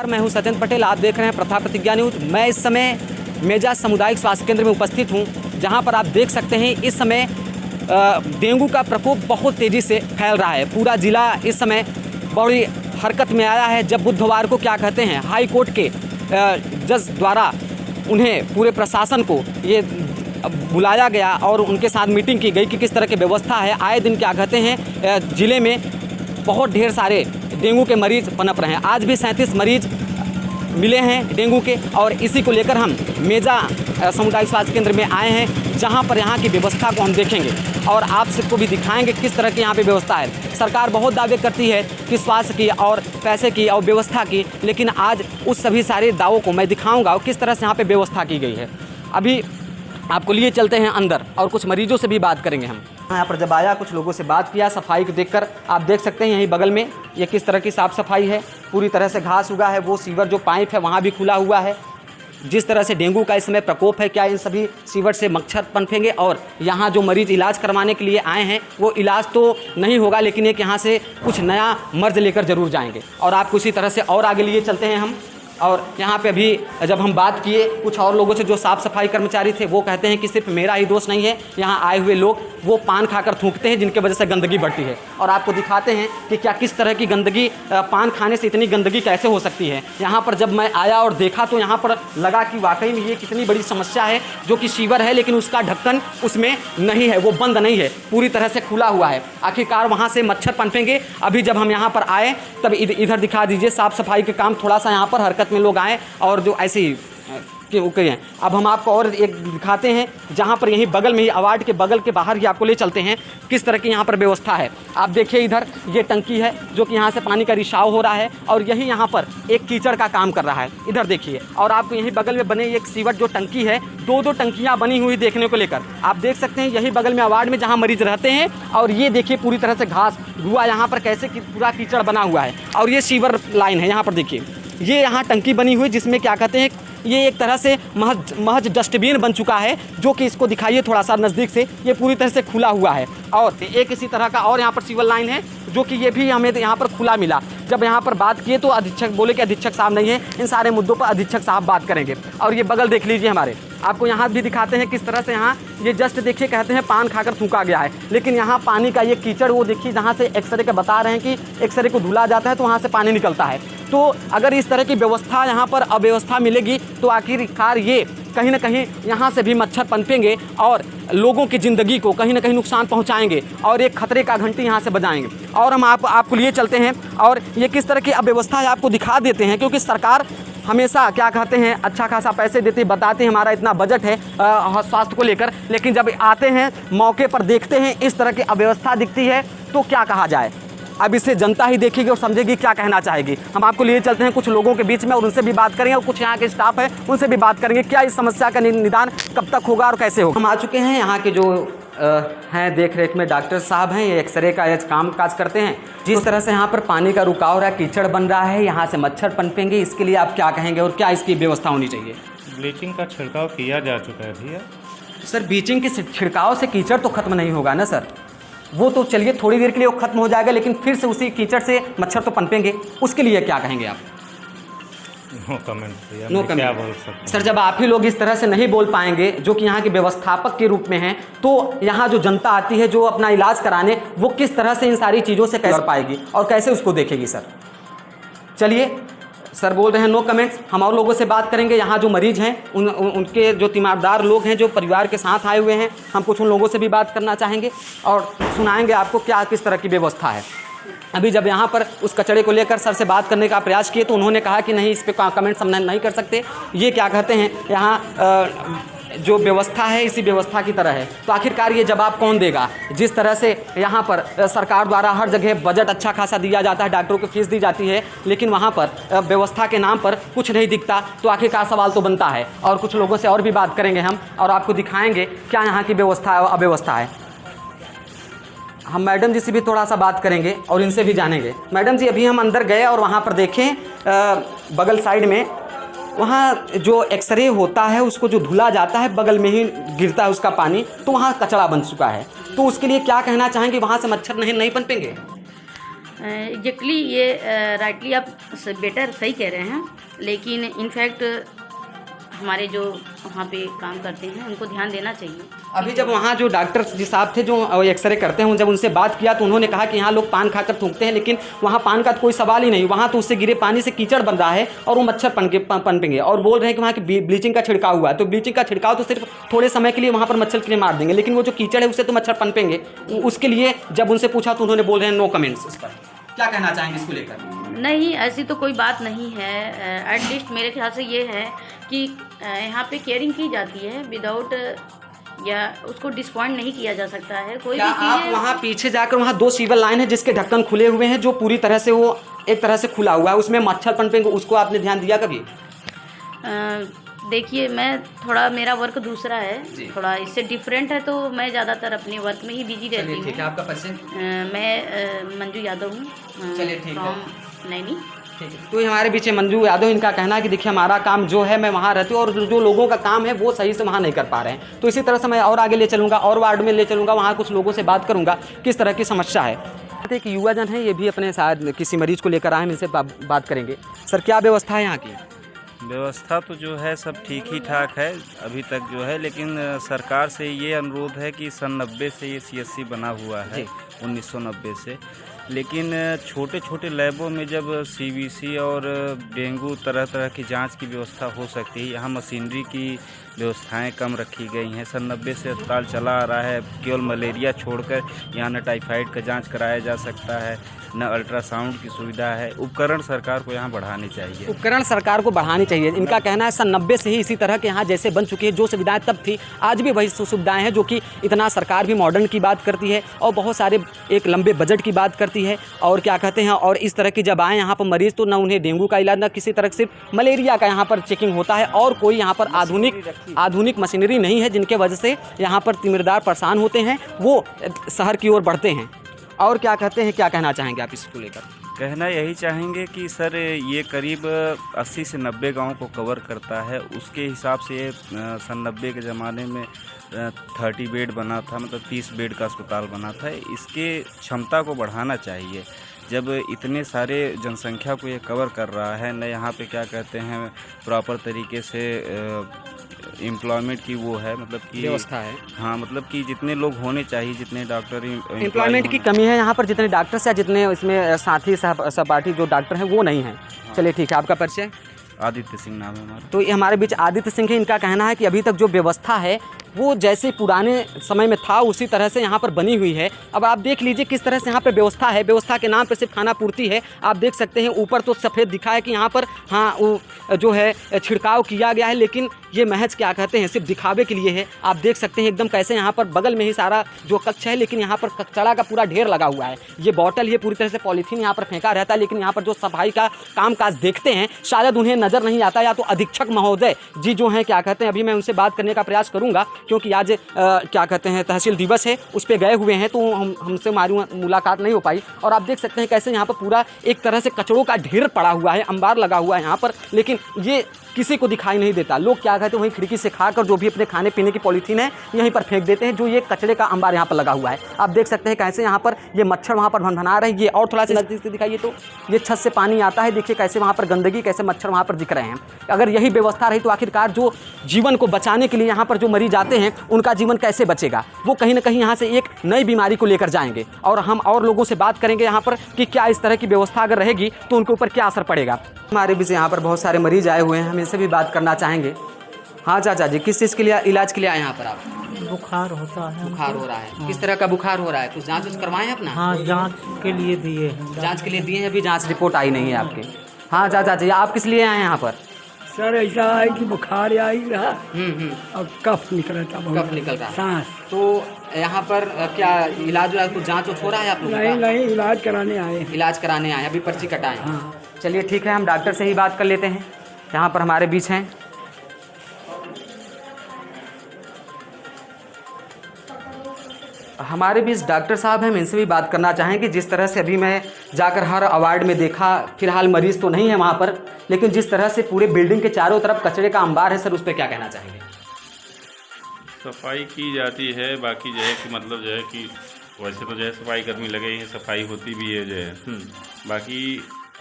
मैं हूं सत्येंद्र पटेल। आप देख रहे हैं प्रथा प्रतिज्ञा न्यूज। मैं इस समय मेजा सामुदायिक स्वास्थ्य केंद्र में उपस्थित हूं, जहां पर आप देख सकते हैं इस समय डेंगू का प्रकोप बहुत तेज़ी से फैल रहा है। पूरा ज़िला इस समय बड़ी हरकत में आया है। जब बुधवार को क्या कहते हैं हाई कोर्ट के जज द्वारा उन्हें पूरे प्रशासन को ये बुलाया गया और उनके साथ मीटिंग की गई कि किस तरह की व्यवस्था है। आए दिन क्या कहते हैं ज़िले में बहुत ढेर सारे डेंगू के मरीज़ पनप रहे हैं। आज भी 37 मरीज़ मिले हैं डेंगू के, और इसी को लेकर हम मेजा सामुदायिक स्वास्थ्य केंद्र में आए हैं, जहां पर यहां की व्यवस्था को हम देखेंगे और आप सबको भी दिखाएंगे किस तरह की यहां पे व्यवस्था है। सरकार बहुत दावे करती है कि स्वास्थ्य की और पैसे की और व्यवस्था की, लेकिन आज उस सभी सारे दावों को मैं दिखाऊंगा और किस तरह से यहाँ पे व्यवस्था की गई है। अभी आपको लिए चलते हैं अंदर और कुछ मरीजों से भी बात करेंगे हम। यहाँ पर जब आया कुछ लोगों से बात किया, सफाई को देखकर आप देख सकते हैं यहीं बगल में ये किस तरह की साफ़ सफाई है। पूरी तरह से घास उगा है, वो सीवर जो पाइप है वहाँ भी खुला हुआ है। जिस तरह से डेंगू का इस समय प्रकोप है, क्या इन सभी सीवर से मच्छर पनपेंगे और यहाँ जो मरीज़ इलाज करवाने के लिए आए हैं वो इलाज तो नहीं होगा, लेकिन एक यहाँ से कुछ नया मर्ज लेकर ज़रूर जाएंगे। और आपको इसी तरह से और आगे लिए चलते हैं हम। और यहाँ पे अभी जब हम बात किए कुछ और लोगों से जो साफ़ सफाई कर्मचारी थे, वो कहते हैं कि सिर्फ मेरा ही दोष नहीं है, यहाँ आए हुए लोग वो पान खाकर थूकते हैं, जिनके वजह से गंदगी बढ़ती है। और आपको दिखाते हैं कि क्या किस तरह की गंदगी, पान खाने से इतनी गंदगी कैसे हो सकती है। यहाँ पर जब मैं आया और देखा तो यहाँ पर लगा कि वाकई में ये कितनी बड़ी समस्या है, जो कि सीवर है लेकिन उसका ढक्कन उसमें नहीं है, वो बंद नहीं है, पूरी तरह से खुला हुआ है। आखिरकार वहाँ से मच्छर पनपेंगे। अभी जब हम यहाँ पर आए तब इधर दिखा दीजिए, साफ़ सफाई के काम थोड़ा सा यहाँ पर हरकत में लोग आए और जो ऐसी हैं। अब हम आपको और एक दिखाते हैं, जहाँ पर यहीं बगल में ही अवार्ड के बगल के बाहर ही आपको ले चलते हैं किस तरह की यहाँ पर व्यवस्था है। आप देखिए इधर ये टंकी है जो कि यहाँ से पानी का रिसाव हो रहा है और यही यहाँ पर एक कीचड़ का काम कर रहा है। इधर देखिए, और आपको यहीं बगल में बने एक सीवर जो टंकी है, दो टंकियाँ बनी हुई देखने को लेकर आप देख सकते हैं। यही बगल में अवार्ड में जहाँ मरीज रहते हैं, और ये देखिए पूरी तरह से घास धुआं यहाँ पर कैसे पूरा कीचड़ बना हुआ है। और ये सीवर लाइन है, यहाँ पर देखिए ये यहाँ टंकी बनी हुई, जिसमें क्या कहते हैं ये एक तरह से महज डस्टबिन बन चुका है, जो कि इसको दिखाइए थोड़ा सा नज़दीक से, ये पूरी तरह से खुला हुआ है। और एक इसी तरह का और यहाँ पर सीवर लाइन है, जो कि ये भी हमें यहाँ पर खुला मिला। जब यहाँ पर बात किए तो अधीक्षक बोले कि अधीक्षक साहब नहीं है, इन सारे मुद्दों पर अधीक्षक साहब बात करेंगे। और ये बगल देख लीजिए हमारे, आपको यहाँ भी दिखाते हैं किस तरह से यहाँ ये जस्ट देखिए कहते हैं पान खाकर थूका गया है, लेकिन यहाँ पानी का ये कीचड़ वो देखिए, जहाँ से एक्सरे का बता रहे हैं कि एक्सरे को धुला जाता है तो वहाँ से पानी निकलता है। तो अगर इस तरह की व्यवस्था यहाँ पर अव्यवस्था मिलेगी तो आखिरकार ये कहीं ना कहीं यहाँ से भी मच्छर पनपेंगे और लोगों की ज़िंदगी को कहीं ना कहीं नुकसान पहुँचाएंगे और एक खतरे का घंटी यहाँ से बजाएंगे। और हम आपको लिए चलते हैं और ये किस तरह की अव्यवस्था है आपको दिखा देते हैं, क्योंकि सरकार हमेशा क्या कहते हैं अच्छा खासा पैसे देते बताते हैं हमारा इतना बजट है स्वास्थ्य को लेकर, लेकिन जब आते हैं मौके पर देखते हैं इस तरह की अव्यवस्था दिखती है तो क्या कहा जाए। अब इसे जनता ही देखेगी और समझेगी क्या कहना चाहेगी। हम आपको लिए चलते हैं कुछ लोगों के बीच में और उनसे भी बात करेंगे, और कुछ यहाँ के स्टाफ है उनसे भी बात करेंगे क्या इस समस्या का निदान कब तक होगा और कैसे होगा। हम आ चुके हैं, यहाँ के जो हैं देख रेख में डॉक्टर साहब हैं, ये एक्सरे का काम काज करते हैं। जिस तरह से यहाँ पर पानी का रुकाव हो रहा है, कीचड़ बन रहा है, यहाँ से मच्छर पनपेंगे, इसके लिए आप क्या कहेंगे और क्या इसकी व्यवस्था होनी चाहिए। ब्लीचिंग का छिड़काव किया जा चुका है भैया। सर ब्लीचिंग के छिड़काव से कीचड़ तो खत्म नहीं होगा ना सर, वो तो चलिए थोड़ी देर के लिए वो खत्म हो जाएगा, लेकिन फिर से उसी कीचड़ से मच्छर तो पनपेंगे, उसके लिए क्या कहेंगे आप। नो कमेंट भैया, नो कमेंट। क्या बोल सकते सर जब आप ही लोग इस तरह से नहीं बोल पाएंगे जो कि यहाँ के व्यवस्थापक के रूप में हैं, तो यहाँ जो जनता आती है जो अपना इलाज कराने, वो किस तरह से इन सारी चीज़ों से कैसे कर पाएगी और कैसे उसको देखेगी। सर चलिए, सर बोल रहे हैं नो कमेंट्स। हम और लोगों से बात करेंगे, यहाँ जो मरीज हैं उनके जो तीमारदार लोग हैं जो परिवार के साथ आए हुए हैं, हम कुछ उन लोगों से भी बात करना चाहेंगे और सुनाएंगे आपको क्या किस तरह की व्यवस्था है। अभी जब यहाँ पर उस कचड़े को लेकर सर से बात करने का प्रयास किए तो उन्होंने कहा कि नहीं, इस पर कमेंट्स हम नहीं कर सकते, ये क्या कहते हैं यहाँ जो व्यवस्था है इसी व्यवस्था की तरह है। तो आखिरकार ये जवाब कौन देगा। जिस तरह से यहाँ पर सरकार द्वारा हर जगह बजट अच्छा खासा दिया जाता है, डॉक्टरों को फीस दी जाती है, लेकिन वहाँ पर व्यवस्था के नाम पर कुछ नहीं दिखता, तो आखिरकार सवाल तो बनता है। और कुछ लोगों से और भी बात करेंगे हम और आपको दिखाएंगे क्या यहाँ की व्यवस्था और अव्यवस्था है। हम मैडम जी से भी थोड़ा सा बात करेंगे और इनसे भी जानेंगे। मैडम जी अभी हम अंदर गए और वहाँ पर देखें बगल साइड में वहाँ जो एक्सरे होता है उसको जो धुला जाता है बगल में ही गिरता है उसका पानी, तो वहाँ कचरा बन चुका है। तो उसके लिए क्या कहना चाहेंगे, वहाँ से मच्छर नहीं पनपेंगे। एग्जैक्टली ये राइटली आप बेटर सही कह रहे हैं, लेकिन इनफैक्ट हमारे जो वहाँ पे काम करते हैं उनको ध्यान देना चाहिए। अभी जब वहाँ जो डॉक्टर जी साहब थे जो एक्सरे करते हैं, जब उनसे बात किया तो उन्होंने कहा कि यहाँ लोग पान खाकर थूकते हैं, लेकिन वहाँ पान का तो कोई सवाल ही नहीं, वहाँ तो उससे गिरे पानी से कीचड़ बन रहा है और वो मच्छर पनपेंगे। और बोल रहे हैं कि वहाँ की ब्लीचिंग का छिड़काव हुआ है, तो ब्लीचिंग का छिड़काव तो सिर्फ थोड़े समय के लिए वहाँ पर मच्छर के लिए मार देंगे, लेकिन वो जो कीचड़ है उससे तो मच्छर पनपेंगे। उसके लिए जब उनसे पूछा तो उन्होंने बोल रहे हैं नो कमेंट्स। इस पर क्या कहना चाहेंगे इसको लेकर? नहीं, ऐसी तो कोई बात नहीं है। एटलीस्ट मेरे ख्याल से ये है कि यहाँ पे केयरिंग की जाती है विदाउट, या उसको डिसपॉइंट नहीं किया जा सकता है कोई भी क्या आप चीज़। वहाँ पीछे जाकर वहाँ 2 सीवर लाइन है जिसके ढक्कन खुले हुए हैं, जो पूरी तरह से वो एक तरह से खुला हुआ है, उसमें मच्छर पनपेंगे, उसको आपने ध्यान दिया कभी? देखिए, मैं थोड़ा, मेरा वर्क दूसरा है, थोड़ा इससे डिफरेंट है, तो मैं ज़्यादातर अपने वर्क में ही बिजी रहती हूँ। ठीक है, आपका परिचय? मैं मंजू यादव हूँ। चलिए, ठीक है। फ्रॉम नैनी। ठीक है, तो हमारे पीछे मंजू यादव, इनका कहना है कि देखिए हमारा काम जो है, मैं वहाँ रहती हूँ और जो लोगों का काम है वो सही से वहाँ नहीं कर पा रहे हैं। तो इसी तरह से मैं और आगे ले चलूँगा और वार्ड में ले चलूँगा, वहाँ कुछ लोगों से बात करूँगा किस तरह की समस्या है। एक युवा जन है, ये भी अपने साथ किसी मरीज को लेकर आए हैं, इनसे बात करेंगे। सर, क्या व्यवस्था है यहाँ की? व्यवस्था तो जो है सब ठीक ही ठाक है अभी तक जो है, लेकिन सरकार से ये अनुरोध है कि सन 90 से ये CSC बना हुआ है, 1990 से, लेकिन छोटे छोटे लैबों में जब CBC और डेंगू तरह तरह की जांच की व्यवस्था हो सकती है, यहाँ मशीनरी की व्यवस्थाएं कम रखी गई हैं। सन 90 से अस्पताल चला आ रहा है, केवल मलेरिया छोड़कर यहाँ न टाइफाइड का जांच कराया जा सकता है, न अल्ट्रासाउंड की सुविधा है। उपकरण सरकार को यहाँ बढ़ाने चाहिए। उपकरण सरकार को बढ़ानी चाहिए, इनका कहना है। सन 90 से ही इसी तरह के यहाँ जैसे बन चुकी है, जो सुविधाएं तब थी आज भी वही सुविधाएं हैं, जो कि इतना सरकार भी मॉडर्न की बात करती है और बहुत सारे एक लंबे बजट की बात करती है। और क्या कहते हैं, और इस तरह की जब आए यहाँ पर मरीज़, तो न उन्हें डेंगू का इलाज, न किसी तरह सिर्फ मलेरिया का यहाँ पर चेकिंग होता है, और कोई यहाँ पर आधुनिक मशीनरी नहीं है, जिनके वजह से यहाँ पर तिमिरदार परेशान होते हैं, वो शहर की ओर बढ़ते हैं। और क्या कहते हैं, क्या कहना चाहेंगे आप इसको लेकर? कहना यही चाहेंगे कि सर ये करीब 80 से 90 गाँव को कवर करता है। उसके हिसाब से ये सन 90 के ज़माने में 30 बेड बना था, मतलब 30 बेड का अस्पताल बना था। इसके क्षमता को बढ़ाना चाहिए। जब इतने सारे जनसंख्या को ये कवर कर रहा है, न यहाँ पे क्या कहते हैं प्रॉपर तरीके से एम्प्लॉयमेंट की वो है, मतलब कि व्यवस्था है। हाँ, मतलब कि जितने लोग होने चाहिए, जितने डॉक्टर एम्प्लॉयमेंट की कमी है यहाँ पर, जितने डॉक्टर्स या जितने इसमें साथी सहपाठी जो डॉक्टर हैं वो नहीं हैं। चलिए ठीक है, आपका परिचय? आदित्य सिंह नाम है हमारा। तो ये हमारे बीच आदित्य सिंह है। इनका कहना है कि अभी तक जो व्यवस्था है वो जैसे पुराने समय में था उसी तरह से यहाँ पर बनी हुई है। अब आप देख लीजिए किस तरह से यहाँ पर व्यवस्था है। व्यवस्था के नाम पर सिर्फ खाना पूर्ति है। आप देख सकते हैं ऊपर तो सफ़ेद दिखा है कि यहाँ पर हाँ वो जो है छिड़काव किया गया है, लेकिन ये महज क्या कहते हैं सिर्फ दिखावे के लिए है। आप देख सकते हैं एकदम कैसे यहाँ पर बगल में ही सारा जो कक्ष है, लेकिन यहाँ पर कचरा का पूरा ढेर लगा हुआ है। ये बॉटल, ये पूरी तरह से पॉलीथीन यहाँ पर फेंका रहता है, लेकिन यहाँ पर जो सफाई का कामकाज देखते हैं शायद उन्हें नज़र नहीं आता, या तो अधीक्षक महोदय जी जो हैं क्या कहते हैं, अभी मैं उनसे बात करने का प्रयास करूँगा, क्योंकि आज क्या कहते हैं तहसील दिवस है, उस पर गए हुए हैं, तो हमसे हमारी मुलाकात नहीं हो पाई। और आप देख सकते हैं कैसे यहाँ पर पूरा एक तरह से कचड़ों का ढेर पड़ा हुआ है, अंबार लगा हुआ है यहाँ पर, लेकिन ये किसी को दिखाई नहीं देता। लोग क्या कहते हैं वहीं खिड़की से खाकर जो भी अपने खाने पीने की पॉलीथीन है यहीं पर फेंक देते हैं, जो ये कचड़े का अंबार यहाँ पर लगा हुआ है। आप देख सकते हैं कैसे यहाँ पर ये मच्छर वहाँ पर भनभना रहे हैं। ये और थोड़ा सा नज़दीक से दिखाइए तो ये छत से पानी आता है, देखिए कैसे वहाँ पर गंदगी, कैसे मच्छर वहाँ पर दिख रहे हैं। अगर यही व्यवस्था रही तो आखिरकार जो जीवन को बचाने के लिए यहाँ पर जो मरीज आते हैं उनका जीवन कैसे बचेगा? वो कहीं ना कहीं यहाँ से एक नई बीमारी को लेकर जाएंगे। और हम और लोगों से बात करेंगे यहाँ पर कि क्या इस तरह की व्यवस्था अगर रहेगी तो उनके ऊपर क्या असर पड़ेगा। हमारे बीच यहाँ पर बहुत सारे मरीज आए हुए हैं, हम इनसे भी बात करना चाहेंगे। हाँ चाचा जी, किस चीज़ के लिए इलाज के लिए आए यहाँ पर आप? बुखार होता है। बुखार हो रहा है। किस तरह का बुखार हो रहा है? कुछ जांच उच करवाएं हैं अपना? हाँ, जांच के लिए दिए हैं। जांच के लिए दिए हैं, अभी जांच रिपोर्ट आई नहीं है आपकी। हाँ चाचा जी, आप किस लिए आए हैं यहाँ पर? सर ऐसा है कि बुखार आ ही रहा और कफ निकल रहा था, कफ निकल रहा है। सांस। तो यहाँ पर क्या इलाज कुछ जांच हो रहा है आप लोगों का? नहीं, इलाज कराने आए। इलाज कराने आए, अभी पर्ची कटाएं। हाँ। चलिए ठीक है, हम डॉक्टर से ही बात कर लेते हैं। यहाँ पर हमारे बीच हैं हमारे बीच डॉक्टर साहब हैं, हम इनसे भी बात करना चाहेंगे। जिस तरह से अभी मैं जाकर हर अवार्ड में देखा, फिलहाल मरीज़ तो नहीं है वहाँ पर, लेकिन जिस तरह से पूरे बिल्डिंग के चारों तरफ कचरे का अंबार है, सर उस पर क्या कहना चाहेंगे? सफाई की जाती है, बाकी जो है कि मतलब जो है कि वैसे तो जो है सफाई कर्मी लगे ही हैं, सफाई होती भी है जो है। बाकी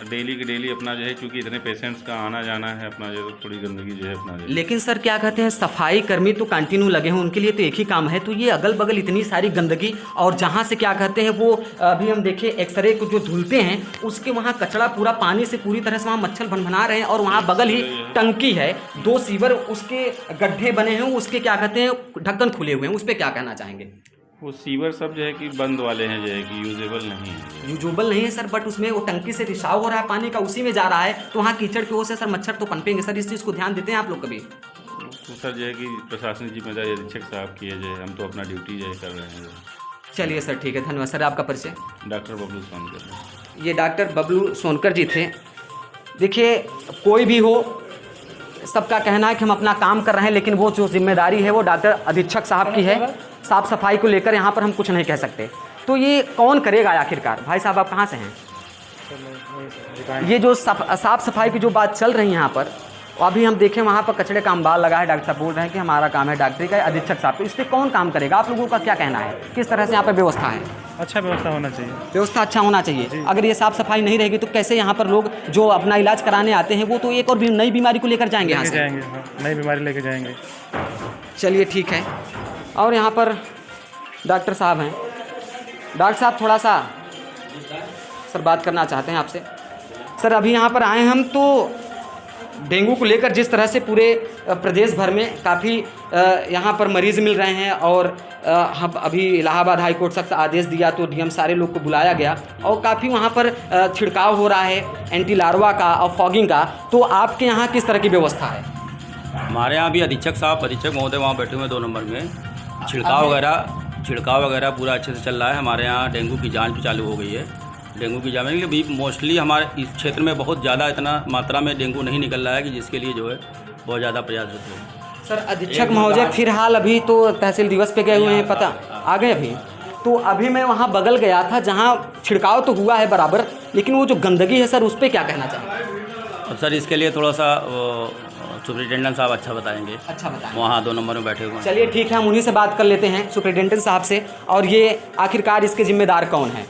डेली के डेली अपना जो है, क्योंकि इतने पेशेंट्स का आना जाना है, अपना जो है थोड़ी गंदगी जो है अपना जो है। लेकिन सर क्या कहते हैं, सफाई कर्मी तो कंटिन्यू लगे हैं, उनके लिए तो एक ही काम है, तो ये अगल बगल इतनी सारी गंदगी, और जहाँ से क्या कहते हैं वो अभी हम देखें एक्सरे को जो धुलते हैं उसके वहाँ कचरा पूरा पानी से पूरी तरह से वहाँ मच्छर भनभना रहे हैं, और वहाँ बगल ही टंकी है, 2 सीवर उसके गड्ढे बने हैं, उसके क्या कहते हैं ढक्कन खुले हुए हैं, उस पर क्या कहना चाहेंगे? वो सीवर सब जो है कि बंद वाले हैं, जो है कि यूजेबल नहीं है। यूजेबल नहीं है सर, बट उसमें वो टंकी से रिसाव हो रहा है, पानी का उसी में जा रहा है, तो वहाँ कीचड़ की वजह से सर मच्छर तो पनपेंगे सर, इस चीज़ को ध्यान देते हैं आप लोग कभी? तो सर जो है कि प्रशासनिक जिम्मेदारी अधीक्षक साहब की है, जो है हम तो अपना ड्यूटी जो है कर रहे हैं। चलिए सर ठीक है, धन्यवाद सर। आपका परिचय? डॉक्टर बबलू सोनकर। ये डॉक्टर बबलू सोनकर जी थे। देखिए कोई भी हो, सबका कहना है कि हम अपना काम कर रहे हैं, लेकिन वो जो जिम्मेदारी है वो डॉक्टर अधीक्षक साहब की है। साफ़ सफाई को लेकर यहाँ पर हम कुछ नहीं कह सकते, तो ये कौन करेगा आखिरकार? भाई साहब आप कहाँ से हैं? ये जो साफ़ सफाई की जो बात चल रही है यहाँ पर, अभी हम देखें वहाँ पर कचरे का अंबार लगा है, डॉक्टर साहब बोल रहे हैं कि हमारा काम है डॉक्टरी का, अधीक्षक साहब, तो इस पर कौन काम करेगा? आप लोगों का क्या कहना है, किस तरह से यहाँ पर व्यवस्था है? अच्छा व्यवस्था होना चाहिए। व्यवस्था अच्छा होना चाहिए। अगर ये साफ़ सफाई नहीं रहेगी तो कैसे यहाँ पर लोग जो अपना इलाज कराने आते हैं वो तो एक और भी नई बीमारी को लेकर जाएंगे यहाँ से। जाएंगे, हाँ, नई बीमारी लेके जाएंगे। चलिए ठीक है। और यहाँ पर डॉक्टर साहब हैं। डॉक्टर साहब थोड़ा सा सर बात करना चाहते हैं आपसे। सर अभी यहाँ पर आए हम तो डेंगू को लेकर जिस तरह से पूरे प्रदेश भर में काफ़ी यहाँ पर मरीज़ मिल रहे हैं, और हम अभी इलाहाबाद हाई कोर्ट सख्त आदेश दिया तो डीएम सारे लोग को बुलाया गया, और काफ़ी वहाँ पर छिड़काव हो रहा है एंटी लार्वा का और फॉगिंग का, तो आपके यहाँ किस तरह की व्यवस्था है? हमारे यहाँ भी अधीक्षक महोदय वहाँ बैठे हुए हैं 2 नंबर में। छिड़काव वगैरह पूरा अच्छे से चल रहा है। हमारे यहाँ डेंगू की जांच भी चालू हो गई है। डेंगू की जांच भी मोस्टली हमारे इस क्षेत्र में बहुत ज़्यादा इतना मात्रा में डेंगू नहीं निकल रहा है कि जिसके लिए जो है बहुत ज़्यादा प्रयास होते हैं। सर अधीक्षक महोदय फिलहाल अभी तो तहसील दिवस पे गए हुए हैं, पता आ गए अभी, तो अभी मैं वहाँ बगल गया था जहाँ छिड़काव तो हुआ है बराबर, लेकिन वो जो गंदगी है सर उस पर क्या कहना चाहेंगे? अब सर इसके लिए थोड़ा सा सुपरिटेंडेंट साहब अच्छा बताएंगे। अच्छा बताएंगे। वहाँ 2 नंबर में बैठे हुए हैं। चलिए ठीक है, हम उन्हीं से बात कर लेते हैं सुपरिटेंडेंट साहब से, और ये आखिरकार इसके जिम्मेदार कौन है।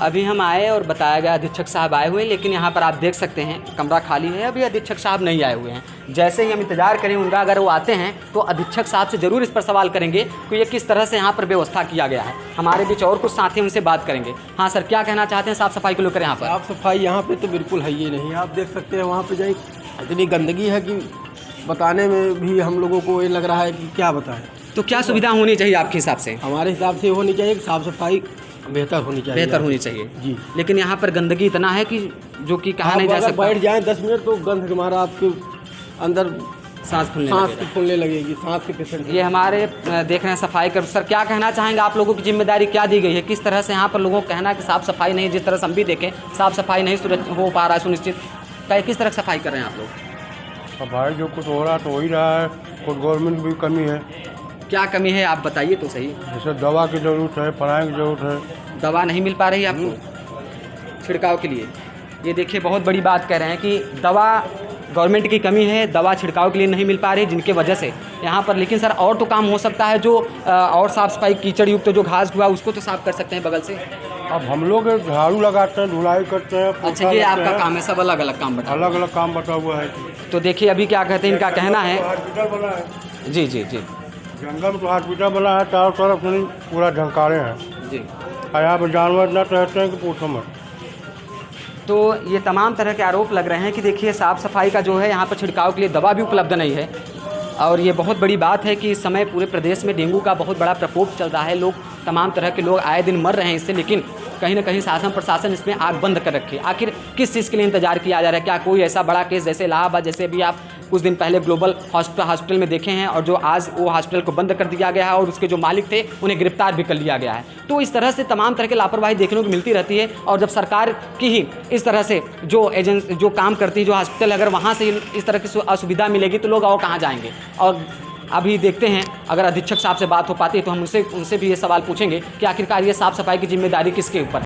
अभी हम आए और बताया गया अधीक्षक साहब आए हुए हैं, लेकिन यहाँ पर आप देख सकते हैं कमरा खाली है, अभी अधीक्षक साहब नहीं आए हुए हैं। जैसे ही हम इंतजार करें उनका, अगर वो आते हैं तो अधीक्षक साहब से ज़रूर इस पर सवाल करेंगे कि ये किस तरह से यहाँ पर व्यवस्था किया गया है। हमारे बीच और कुछ साथी उनसे बात करेंगे। हाँ सर, क्या कहना चाहते हैं साफ़ सफाई को लेकर यहाँ पर? साफ़ सफाई यहाँ पे तो बिल्कुल है ही नहीं। आप देख सकते हैं वहाँ पे जाए इतनी गंदगी है कि बताने में भी हम लोगों को ये लग रहा है कि क्या बताएं। तो क्या सुविधा होनी चाहिए आपके हिसाब से? हमारे हिसाब से होनी चाहिए कि साफ़ सफाई बेहतर होनी चाहिए जी। लेकिन यहाँ पर गंदगी इतना है कि जो कि कहा नहीं जा सकता। बैठ जाएँ 10 मिनट तो गंध हमारा आपके अंदर सांस फूलने लगेगी, सांस के पेशेंट। ये हमारे देख रहे हैं सफाई कर। सर क्या कहना चाहेंगे, आप लोगों की जिम्मेदारी क्या दी गई है, किस तरह से यहाँ पर लोगों का कहना है कि साफ़ सफाई नहीं, जिस तरह से हम भी देखें साफ़ सफाई नहीं हो पा रहा है सुनिश्चित, किस तरह सफाई कर रहे हैं आप लोग? सफाई जो कुछ हो रहा तो हो ही रहा है, कुछ गवर्नमेंट भी कमी है। क्या कमी है आप बताइए तो सही। जैसे दवा की ज़रूरत है, पढ़ाई की ज़रूरत है। दवा नहीं मिल पा रही आपको छिड़काव के लिए? ये देखिए बहुत बड़ी बात कह रहे हैं कि दवा गवर्नमेंट की कमी है, दवा छिड़काव के लिए नहीं मिल पा रही, जिनके वजह से यहाँ पर। लेकिन सर और तो काम हो सकता है, जो और साफ़ सफाई कीचड़ युक्त जो घास हुआ उसको तो साफ़ कर सकते हैं बगल से। अब हम लोग झाड़ू लगाते हैं, धुलाई करते हैं। अच्छा ये आपका काम है, सब अलग अलग काम बता, अलग अलग काम बता हुआ है। तो देखिए अभी क्या कहते हैं, इनका कहना है। हॉस्पिटल बना है। जी जी जी। जंगल में तो हॉस्पिटल बना है, चारों तरफ नहीं पूरा झंकारे हैं जी। और यहाँ पर जानवर इतना रहते हैं कि पूछो मत। तो ये तमाम तरह के आरोप लग रहे हैं कि देखिए साफ़ सफाई का जो है यहाँ पर छिड़काव के लिए दवा भी उपलब्ध नहीं है, और ये बहुत बड़ी बात है कि इस समय पूरे प्रदेश में डेंगू का बहुत बड़ा प्रकोप चल रहा है। लोग तमाम तरह के लोग आए दिन मर रहे हैं इससे, लेकिन कहीं ना कहीं शासन प्रशासन इसमें आग बंद कर रखी है। आखिर किस चीज़ के लिए इंतजार किया जा रहा है? क्या कोई ऐसा बड़ा केस जैसे इलाहाबाद, जैसे भी आप कुछ दिन पहले ग्लोबल हॉस्पिटल में देखे हैं, और जो आज वो हॉस्पिटल को बंद कर दिया गया है और उसके जो मालिक थे उन्हें गिरफ्तार भी कर लिया गया है। तो इस तरह से तमाम तरह की लापरवाही देखने को मिलती रहती है, और जब सरकार की ही इस तरह से जो काम करती है, जो हॉस्पिटल, अगर वहाँ से इस तरह की असुविधा मिलेगी तो लोग और कहाँ जाएंगे? और अभी देखते हैं अगर अधीक्षक साहब से बात हो पाती है तो हम उनसे भी ये सवाल पूछेंगे कि आखिरकार ये साफ़ सफाई की जिम्मेदारी किसके ऊपर है।